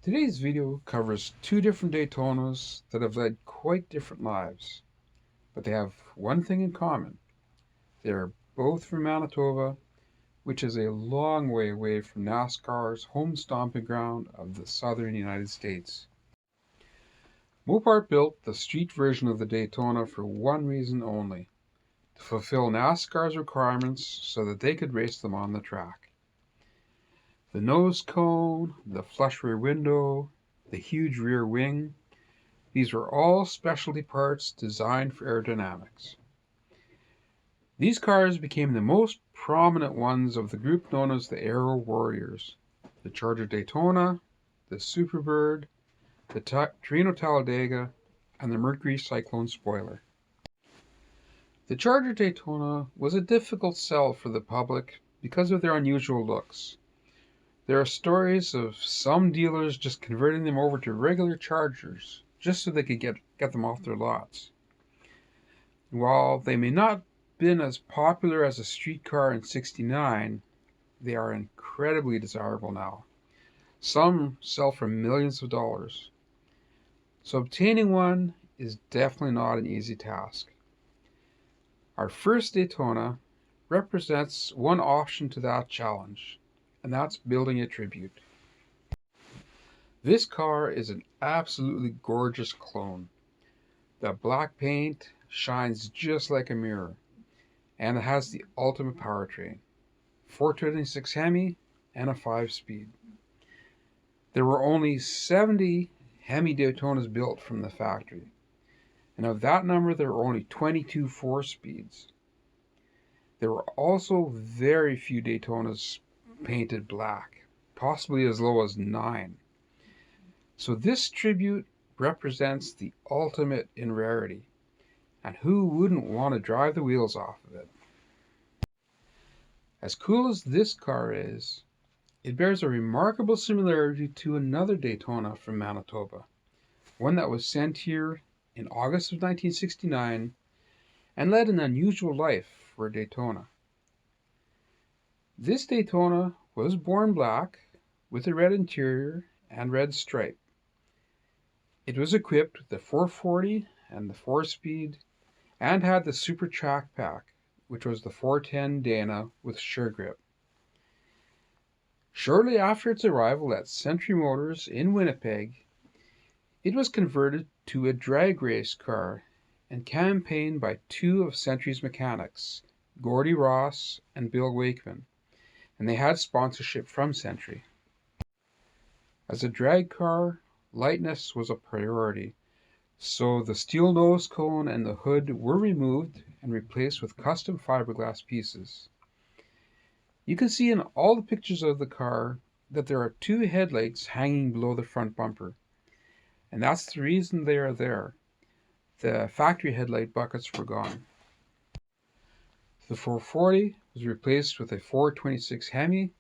Today's video covers two different Daytonas that have led quite different lives, but they have one thing in common. They are both from Manitoba, which is a long way away from NASCAR's home stomping ground of the southern United States. Mopar built the street version of the Daytona for one reason only: to fulfill NASCAR's requirements so that they could race them on the track. The nose cone, the flush rear window, the huge rear wing, these were all specialty parts designed for aerodynamics. These cars became the most prominent ones of the group known as the Aero Warriors: the Charger Daytona, the Superbird, the Torino Talladega, and the Mercury Cyclone spoiler. The Charger Daytona was a difficult sell for the public because of their unusual looks. There are stories of some dealers just converting them over to regular Chargers just so they could get them off their lots. While they may not have been as popular as a street car in '69, they are incredibly desirable now. Some sell for millions of dollars. So obtaining one is definitely not an easy task. Our first Daytona represents one option to that challenge, and that's building a tribute. This car is an absolutely gorgeous clone. The black paint shines just like a mirror, and it has the ultimate powertrain: 426 Hemi and a 5-speed. There were only 70 Hemi Daytonas built from the factory, and of that number there were only 22 4-speeds. There were also very few Daytonas painted black, possibly as low as 9. So this tribute represents the ultimate in rarity, and who wouldn't want to drive the wheels off of it? As cool as this car is, it bears a remarkable similarity to another Daytona from Manitoba, one that was sent here in August of 1969 and led an unusual life for a Daytona. This Daytona was born black with a red interior and red stripe. It was equipped with the 440 and the 4-speed and had the Super Track Pack, which was the 410 Dana with sure grip. Shortly after its arrival at Century Motors in Winnipeg, it was converted to a drag race car and campaigned by two of Century's mechanics, Gord Ross and Bill Wakeman, and they had sponsorship from Century. As a drag car, lightness was a priority, so the steel nose cone and the hood were removed and replaced with custom fiberglass pieces. You can see in all the pictures of the car that there are two headlights hanging below the front bumper, and that's the reason they are there. The factory headlight buckets were gone. The 440 was replaced with a 426 Hemi,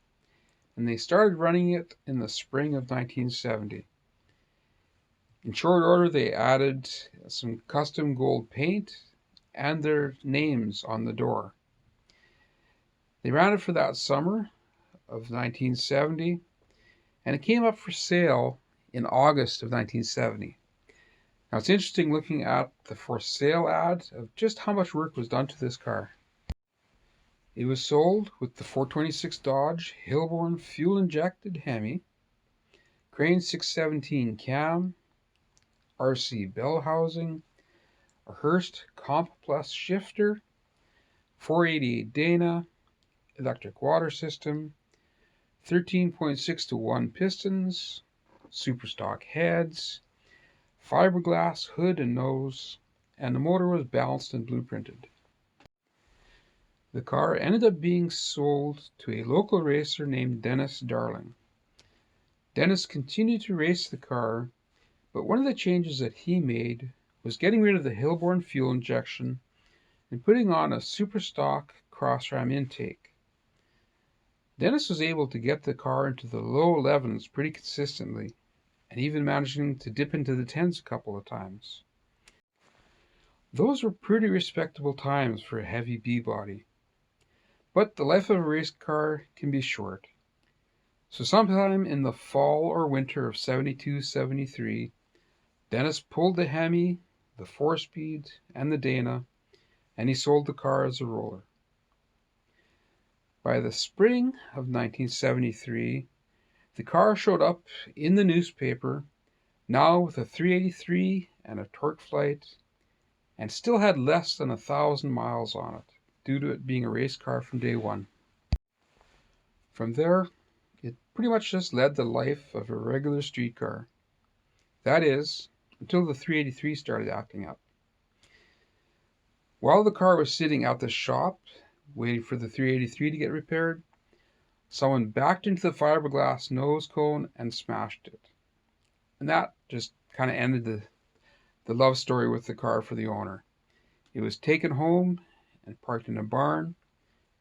and they started running it in the spring of 1970. In short order, they added some custom gold paint and their names on the door. They ran it for that summer of 1970, and it came up for sale in August of 1970. Now it's interesting looking at the for sale ad of just how much work was done to this car. It was sold with the 426 Dodge Hilborn fuel-injected Hemi, Crane 617 cam, RC bell housing, a Hurst Comp Plus shifter, 488 Dana, electric water system, 13.6:1 pistons, super stock heads, fiberglass hood and nose, and the motor was balanced and blueprinted. The car ended up being sold to a local racer named Dennis Darling. Dennis continued to race the car, but one of the changes that he made was getting rid of the Hilborn fuel injection and putting on a super stock cross-ram intake. Dennis was able to get the car into the low 11s pretty consistently, and even managing to dip into the 10s a couple of times. Those were pretty respectable times for a heavy B-body. But the life of a race car can be short. So sometime in the fall or winter of 72-73, Dennis pulled the Hemi, the 4-speed, and the Dana, and he sold the car as a roller. By the spring of 1973, the car showed up in the newspaper, now with a 383 and a torque flight, and still had less than 1,000 miles on it, due to it being a race car from day one. From there, it pretty much just led the life of a regular street car. That is, until the 383 started acting up. While the car was sitting at the shop, waiting for the 383 to get repaired, someone backed into the fiberglass nose cone and smashed it. And that just kind of ended the love story with the car for the owner. It was taken home and parked in a barn,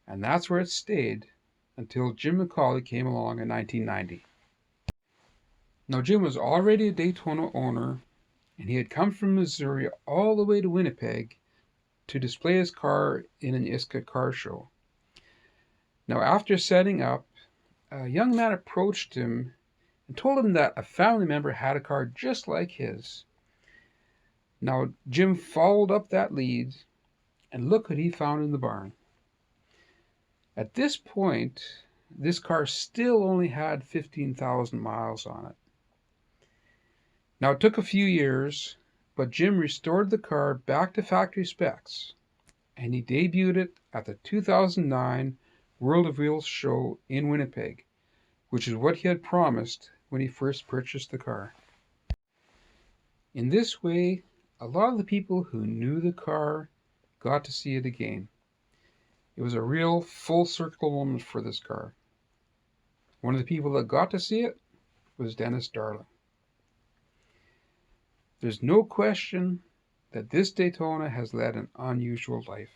and that's where it stayed until Jim McCauley came along in 1990. Now, Jim was already a Daytona owner, and he had come from Missouri all the way to Winnipeg to display his car in an ISCA car show. Now, after setting up, a young man approached him and told him that a family member had a car just like his. Now, Jim followed up that lead, and look what he found in the barn. At this point, this car still only had 15,000 miles on it. Now, it took a few years, but Jim restored the car back to factory specs, and he debuted it at the 2009 World of Wheels show in Winnipeg, which is what he had promised when he first purchased the car. In this way, a lot of the people who knew the car got to see it again. It was a real full circle moment for this car. One of the people that got to see it was Dennis Darling. There's no question that this Daytona has led an unusual life.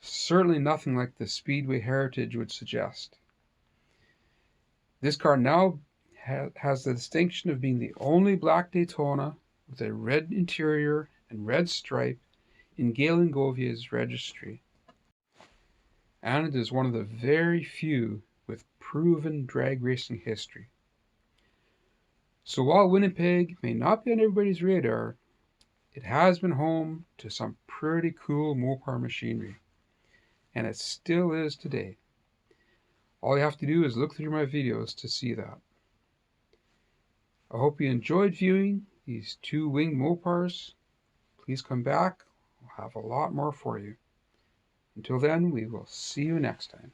Certainly nothing like the Speedway heritage would suggest. This car now has the distinction of being the only black Daytona with a red interior and red stripe in Galen Govier's registry. And it is one of the very few with proven drag racing history. So while Winnipeg may not be on everybody's radar, it has been home to some pretty cool Mopar machinery, and it still is today. All you have to do is look through my videos to see that. I hope you enjoyed viewing these two winged Mopars. Please come back, I'll have a lot more for you. Until then, we will see you next time.